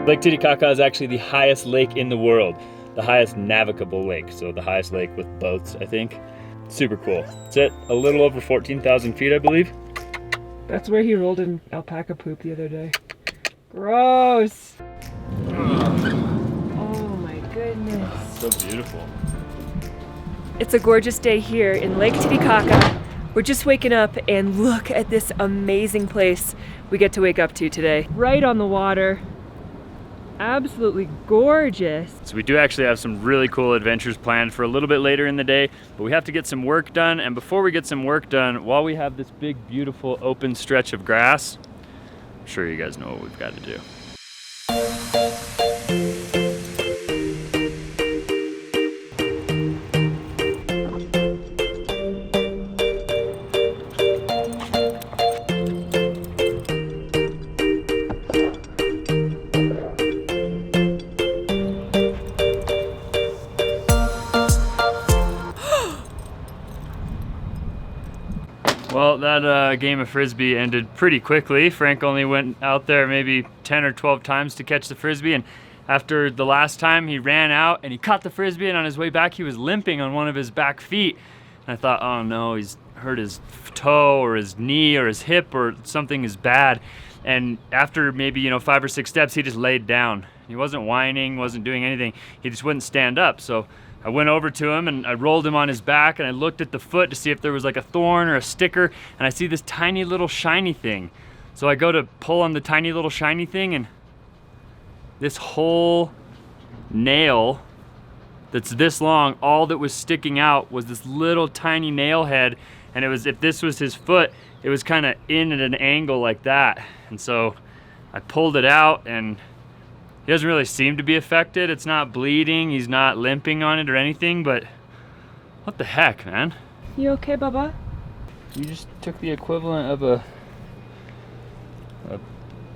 Lake Titicaca is actually the highest lake in the world, the highest navigable lake, so the highest lake with boats, I think. Super cool. It's at a little over 14,000 feet, I believe. That's where he rolled in alpaca poop the other day. Gross! Oh my goodness. So beautiful. It's a gorgeous day here in Lake Titicaca. We're just waking up and look at this amazing place we get to wake up to today. Right on the water. Absolutely gorgeous. So we do actually have some really cool adventures planned for a little bit later in the day, but we have to get some work done. And before we get some work done, while we have this big, beautiful, open stretch of grass, I'm sure you guys know what we've got to do. Well, that game of Frisbee ended pretty quickly. Frank only went out there maybe 10 or 12 times to catch the Frisbee, and after the last time he ran out and he caught the Frisbee, and on his way back he was limping on one of his back feet. And I thought, oh no, he's hurt his toe or his knee or his hip or something is bad. And after maybe 5 or 6 steps, he just laid down. He wasn't whining, wasn't doing anything. He just wouldn't stand up. So I went over to him and I rolled him on his back and I looked at the foot to see if there was like a thorn or a sticker, and I see this tiny little shiny thing. So I go to pull on the tiny little shiny thing, and this whole nail that's this long, all that was sticking out was this little tiny nail head, and it was, if this was his foot, it was kind of in at an angle like that. And so I pulled it out, and he doesn't really seem to be affected. It's not bleeding, he's not limping on it or anything, but what the heck, man? You okay, Bubba? You just took the equivalent of a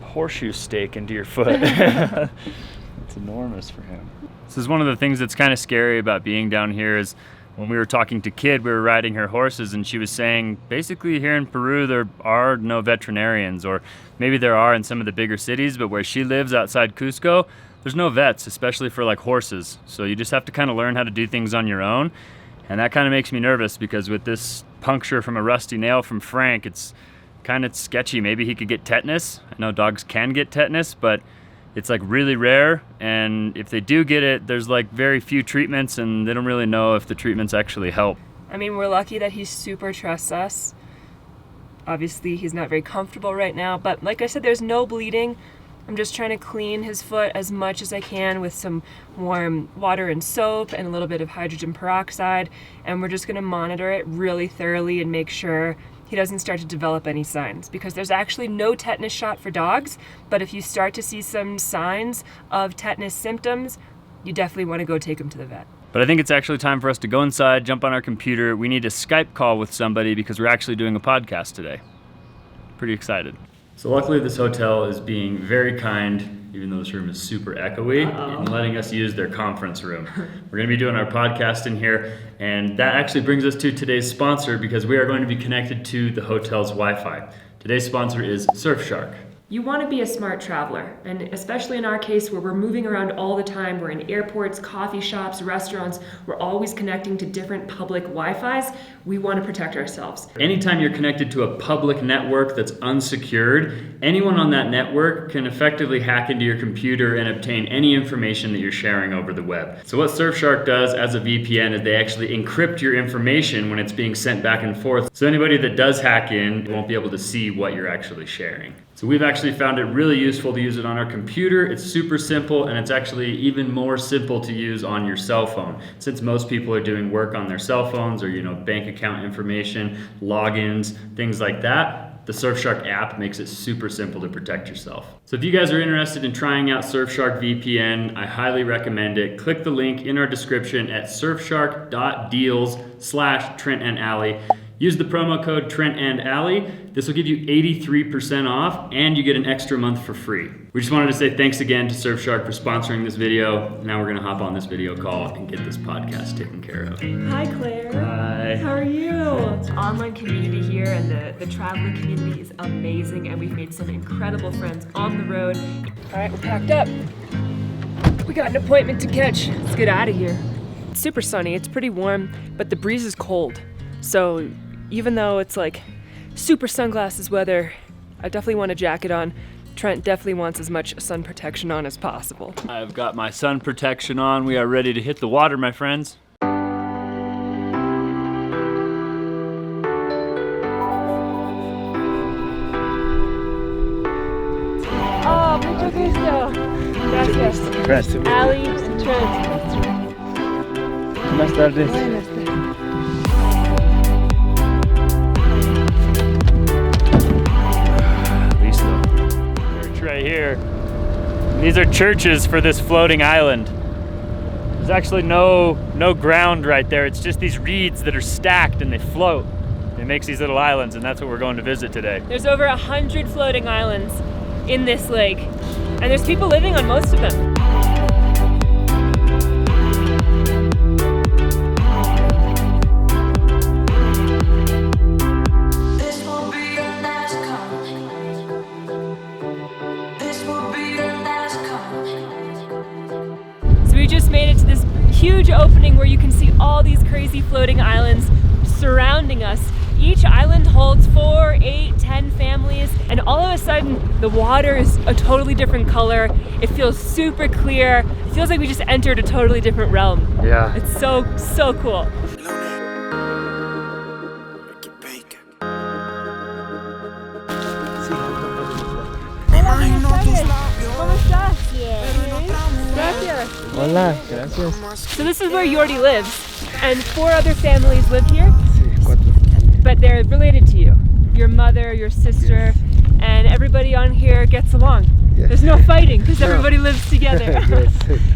horseshoe stake into your foot. It's enormous for him. This is one of the things that's kind of scary about being down here is when we were talking to Kid, we were riding her horses, and she was saying basically here in Peru there are no veterinarians, or maybe there are in some of the bigger cities, but where she lives outside Cusco, there's no vets, especially for like horses. So you just have to kind of learn how to do things on your own. And that kind of makes me nervous because with this puncture from a rusty nail from Frank, it's kind of sketchy. Maybe he could get tetanus. I know dogs can get tetanus, but it's like really rare, and if they do get it, there's like very few treatments, and they don't really know if the treatments actually help. I mean, we're lucky that he super trusts us. Obviously, he's not very comfortable right now, but like I said, there's no bleeding. I'm just trying to clean his foot as much as I can with some warm water and soap and a little bit of hydrogen peroxide, and we're just gonna monitor it really thoroughly and make sure he doesn't start to develop any signs, because there's actually no tetanus shot for dogs, but if you start to see some signs of tetanus symptoms, you definitely want to go take him to the vet. But I think it's actually time for us to go inside, jump on our computer. We need a Skype call with somebody because we're actually doing a podcast today. Pretty excited. So luckily this hotel is being very kind, even though this room is super echoey, and letting us use their conference room. We're going to be doing our podcast in here, and that actually brings us to today's sponsor, because we are going to be connected to the hotel's Wi-Fi. Today's sponsor is Surfshark. You want to be a smart traveler, and especially in our case where we're moving around all the time, we're in airports, coffee shops, restaurants, we're always connecting to different public Wi-Fis, we want to protect ourselves. Anytime you're connected to a public network that's unsecured, anyone on that network can effectively hack into your computer and obtain any information that you're sharing over the web. So what Surfshark does as a VPN is they actually encrypt your information when it's being sent back and forth. So anybody that does hack in won't be able to see what you're actually sharing. So we've actually found it really useful to use it on our computer. It's super simple, and it's actually even more simple to use on your cell phone. Since most people are doing work on their cell phones, or bank account information, logins, things like that, the Surfshark app makes it super simple to protect yourself. So if you guys are interested in trying out Surfshark VPN, I highly recommend it. Click the link in our description at surfshark.deals/Trent and Allie. Use the promo code Trent and Allie. This will give you 83% off and you get an extra month for free. We just wanted to say thanks again to Surfshark for sponsoring this video. Now we're gonna hop on this video call and get this podcast taken care of. Hi, Claire. Hi. How are you? Online community here, and the traveling community is amazing, and we've made some incredible friends on the road. All right, we're packed up. We got an appointment to catch. Let's get out of here. It's super sunny, it's pretty warm, but the breeze is cold. So even though it's like super sunglasses weather, I definitely want a jacket on. Trent definitely wants as much sun protection on as possible. I've got my sun protection on. We are ready to hit the water, my friends. Oh, mucho gusto. Gracias. Allie and Trent. Buenas tardes. Church right here. These are churches for this floating island. There's actually no ground right there. It's just these reeds that are stacked and they float. It makes these little islands, and that's what we're going to visit today. There's over 100 floating islands in this lake, and there's people living on most of them. So we just made it to this huge opening where you can see all these crazy floating islands surrounding us. Each island holds 4, 8, 10 families, and all of a sudden the water is a totally different color. It feels super clear. It feels like we just entered a totally different realm. Yeah. It's so cool. Hola, gracias. So this is where Jordi lives, and 4 other families live here, but they're related to you. Your mother, your sister, and everybody on here gets along. Yes. There's no fighting because everybody lives together.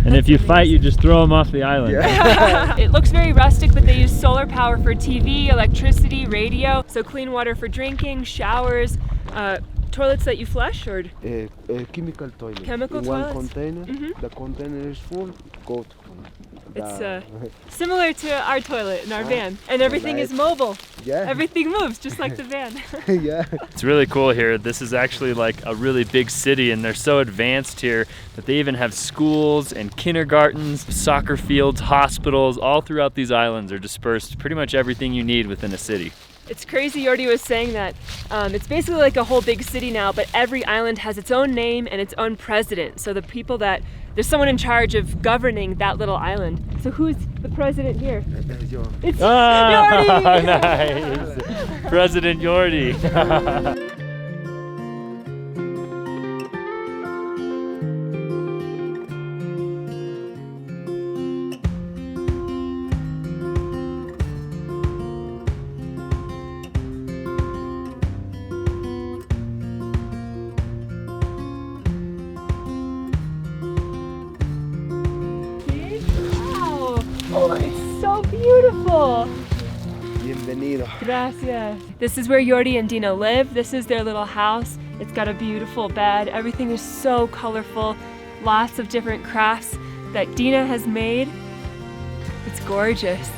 And if you fight, you just throw them off the island. Yeah. It looks very rustic, but they use solar power for TV, electricity, radio, so clean water for drinking, showers, toilets that you flush, or Chemical toilet. Chemical in toilets? one container. Mhm. The container is full. Go to it's similar to our toilet in our van, and everything is mobile. yeah. Everything moves just like the van. Yeah. It's really cool here. This is actually like a really big city, and they're so advanced here that they even have schools and kindergartens, soccer fields, hospitals. All throughout these islands are dispersed pretty much everything you need within a city. It's crazy. Jordi was saying that it's basically like a whole big city now, but every island has its own name and its own president. So the people there's someone in charge of governing that little island. So who's the president here? It's Jordi! Nice. President Jordi. Oh, it's so beautiful. Bienvenido. Gracias. This is where Jordi and Dina live. This is their little house. It's got a beautiful bed. Everything is so colorful. Lots of different crafts that Dina has made. It's gorgeous.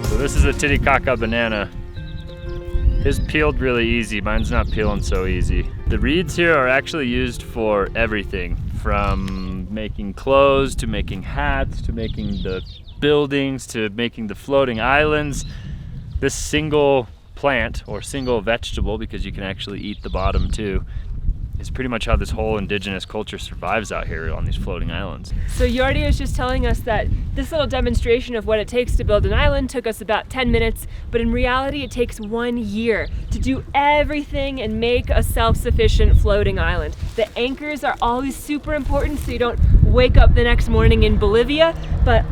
So this is a Titicaca banana. His peeled really easy, mine's not peeling so easy. The reeds here are actually used for everything, from making clothes, to making hats, to making the buildings, to making the floating islands. This single plant, or single vegetable, because you can actually eat the bottom too, is pretty much how this whole indigenous culture survives out here on these floating islands. So Jordi was just telling us that this little demonstration of what it takes to build an island took us about 10 minutes, but in reality it takes 1 year to do everything and make a self-sufficient floating island. The anchors are always super important so you don't wake up the next morning in Bolivia, but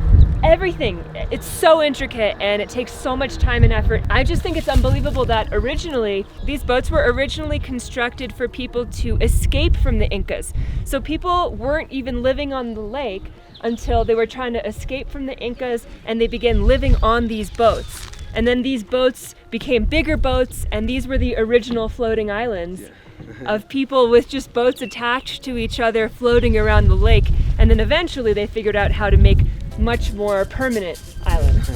everything. It's so intricate and it takes so much time and effort. I just think it's unbelievable that originally, these boats were originally constructed for people to escape from the Incas. So people weren't even living on the lake until they were trying to escape from the Incas, and they began living on these boats. And then these boats became bigger boats, and these were the original floating islands of people with just boats attached to each other floating around the lake. And then eventually they figured out how to make much more permanent islands.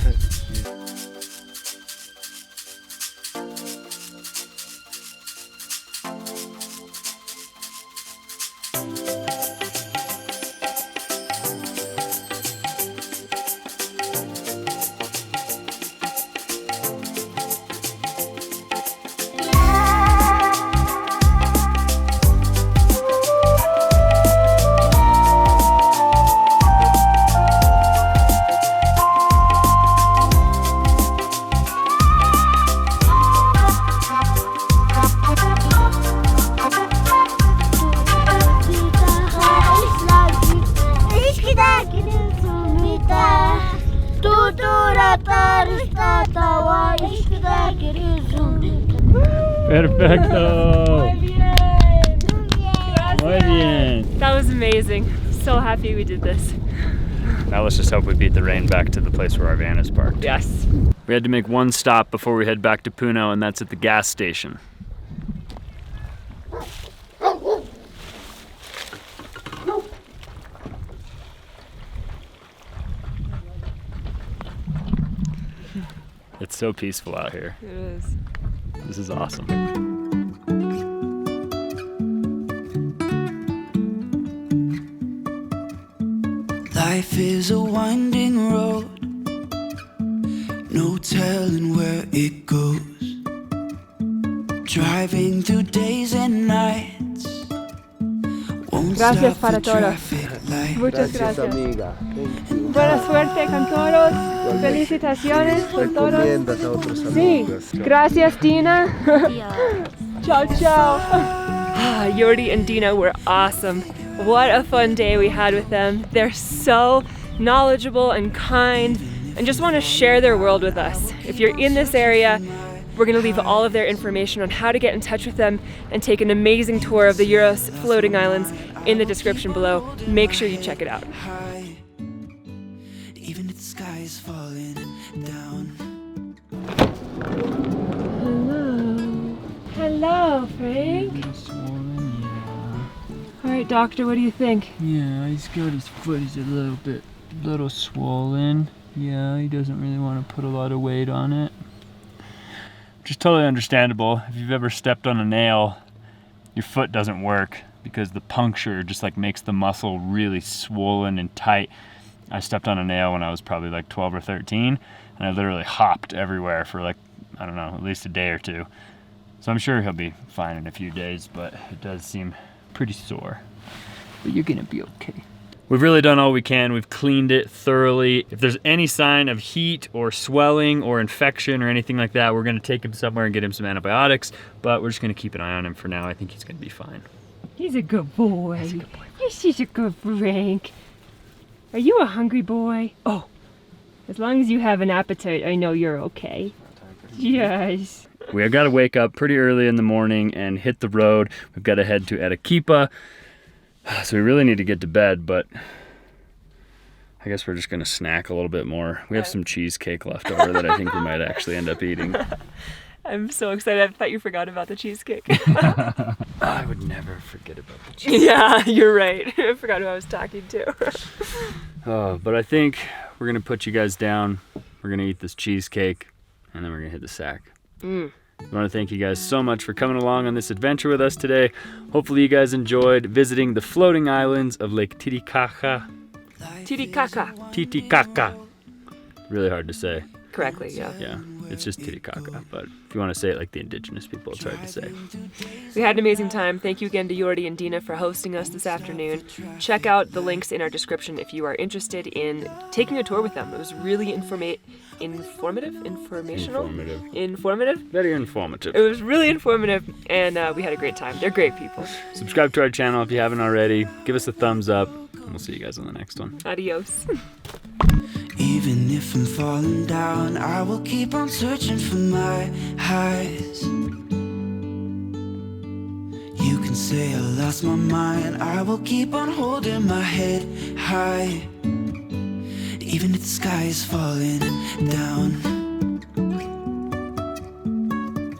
Perfecto! Muy bien! Muy bien! That was amazing. So happy we did this. Now let's just hope we beat the rain back to the place where our van is parked. Yes. We had to make one stop before we head back to Puno, and that's at the gas station. It's so peaceful out here. It is. This is awesome. Life is a winding road, no telling where it goes. Driving through days and nights, won't Gracias stop para the todo. traffic light. Muchas Gracias, gracias. amiga. Thank you. Buena suerte con todos. Felicitaciones con todos. Recomiendas a otros Sí. amigos. Gracias, Dina. Ciao, ciao. Jordi and Dina were awesome. What a fun day we had with them. They're so knowledgeable and kind and just want to share their world with us. If you're in this area, we're going to leave all of their information on how to get in touch with them and take an amazing tour of the Uros floating islands in the description below. Make sure you check it out. High, even if the sky is falling down. Hello, Frank. All right, doctor, what do you think? Yeah, he's got his foot. He's a little swollen. Yeah, he doesn't really want to put a lot of weight on it. Which is totally understandable. If you've ever stepped on a nail, your foot doesn't work because the puncture just like makes the muscle really swollen and tight. I stepped on a nail when I was probably like 12 or 13, and I literally hopped everywhere for like, I don't know, at least a day or two. So I'm sure he'll be fine in a few days, but it does seem pretty sore. But you're gonna be okay. We've really done all we can. We've cleaned it thoroughly. If there's any sign of heat or swelling or infection or anything like that, we're gonna take him somewhere and get him some antibiotics, but we're just gonna keep an eye on him for now. I think he's gonna be fine. He's a good boy. He's a good boy. He's a good Frank. Are you a hungry boy? Oh, as long as you have an appetite, I know you're okay. Yes. We have got to wake up pretty early in the morning and hit the road. We've got to head to Arequipa. So we really need to get to bed, but I guess we're just going to snack a little bit more. We have some cheesecake left over that I think we might actually end up eating. I'm so excited. I thought you forgot about the cheesecake. I would never forget about the cheesecake. Yeah, you're right. I forgot who I was talking to. But I think we're going to put you guys down. We're going to eat this cheesecake, and then we're going to hit the sack. I want to thank you guys so much for coming along on this adventure with us today. Hopefully you guys enjoyed visiting the floating islands of Lake Titicaca. Titicaca. Really hard to say. Correctly, yeah. Yeah, it's just Titicaca, but if you want to say it like the indigenous people, it's hard to say. We had an amazing time. Thank you again to Jordi and Dina for hosting us this afternoon. Check out the links in our description if you are interested in taking a tour with them. It was really informative. Very informative. It was really informative, and we had a great time. They're great people. Subscribe to our channel if you haven't already. Give us a thumbs up, and we'll see you guys on the next one. Adios. Even Even if I'm falling down, I will keep on searching for my highs. You can say I lost my mind, I will keep on holding my head high. Even if the sky is falling down.